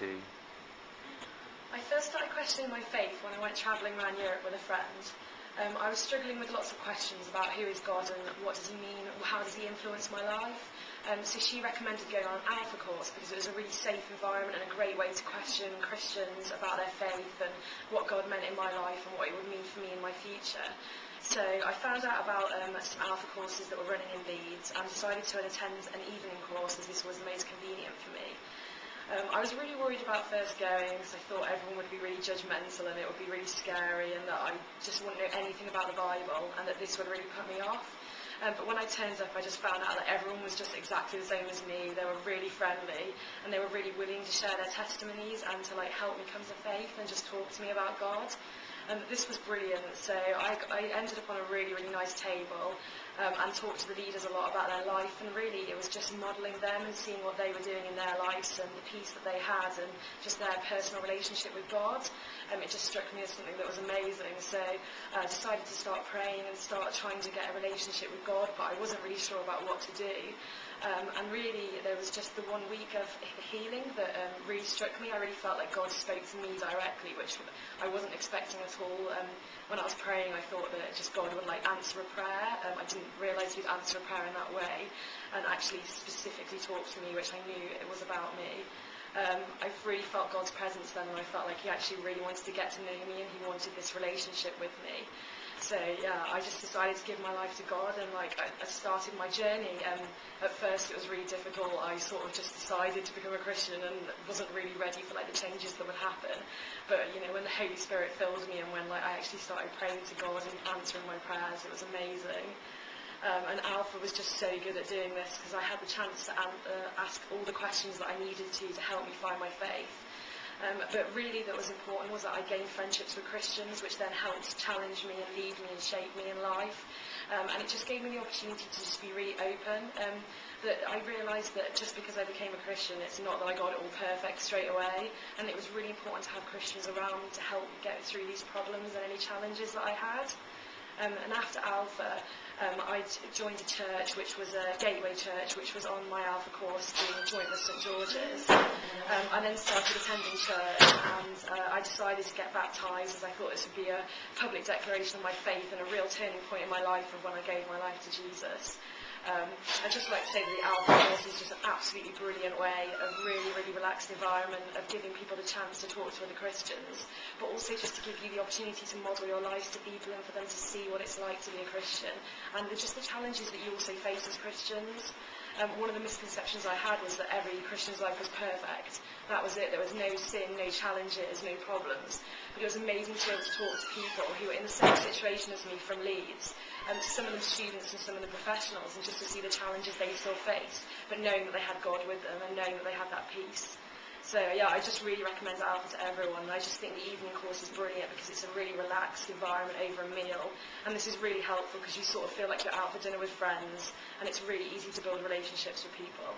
to? I first started questioning my faith when I went travelling around Europe with a friend. I was struggling with lots of questions about who is God and what does he mean, how does he influence my life. So she recommended going on an Alpha course because it was a really safe environment and a great way to question Christians about their faith and what God meant in my life and what it would mean for me in my future. So I found out about some Alpha courses that were running in Leeds and decided to attend an evening course as this was the most convenient for me. I was really worried about first going because I thought everyone would be really judgmental and it would be really scary and that I just wouldn't know anything about the Bible and that this would really put me off. But when I turned up, I just found out that everyone was just exactly the same as me. They were really friendly and they were really willing to share their testimonies and to help me come to faith and just talk to me about God. This was brilliant. So I ended up on a really, really nice table and talked to the leaders a lot about their life, and really it was just modelling them and seeing what they were doing in their lives and the peace that they had and just their personal relationship with God. It just struck me as something that was amazing. So I decided to start praying and start trying to get a relationship with God, but I wasn't really sure about what to do. And really, there was just the 1 week of healing that really struck me. I really felt like God spoke to me directly, which I wasn't expecting at all. When I was praying, I thought that just God would answer a prayer. I didn't realise he'd answer a prayer in that way, and actually specifically talk to me, which I knew it was about me. I really felt God's presence then, and I felt like he actually really wanted to get to know me, and he wanted this relationship with me. So yeah, I just decided to give my life to God, and I started my journey. At first it was really difficult. I sort of just decided to become a Christian and wasn't really ready for the changes that would happen. But when the Holy Spirit filled me and when I actually started praying to God and answering my prayers, it was amazing. And Alpha was just so good at doing this because I had the chance to ask all the questions that I needed to help me find my faith. But really that was important was that I gained friendships with Christians, which then helped challenge me and lead me and shape me in life. And it just gave me the opportunity to just be really open. That I realised that just because I became a Christian, it's not that I got it all perfect straight away. And it was really important to have Christians around me to help me get through these problems and any challenges that I had. And after Alpha, I joined a church which was a gateway church, which was on my Alpha course doing a joint with St George's. I then started attending church, and I decided to get baptised as I thought this would be a public declaration of my faith and a real turning point in my life of when I gave my life to Jesus. I'd just like to say that the Alpha course is just an absolutely brilliant way, a really, really relaxed environment of giving people the chance to talk to other Christians, but also just to give you the opportunity to model your lives to people and for them to see what it's like to be a Christian, and just the challenges that you also face as Christians. One of the misconceptions I had was that every Christian's life was perfect. That was it. There was no sin, no challenges, no problems. But it was amazing to be able to talk to people who were in the same situation as me from Leeds, some of them students and some of them professionals, and just to see the challenges they still faced, but knowing that they had God with them and knowing that they had that peace. So yeah, I just really recommend Alpha to everyone. I just think the evening course is brilliant because it's a really relaxed environment over a meal, and this is really helpful because you sort of feel like you're out for dinner with friends, and it's really easy to build relationships with people.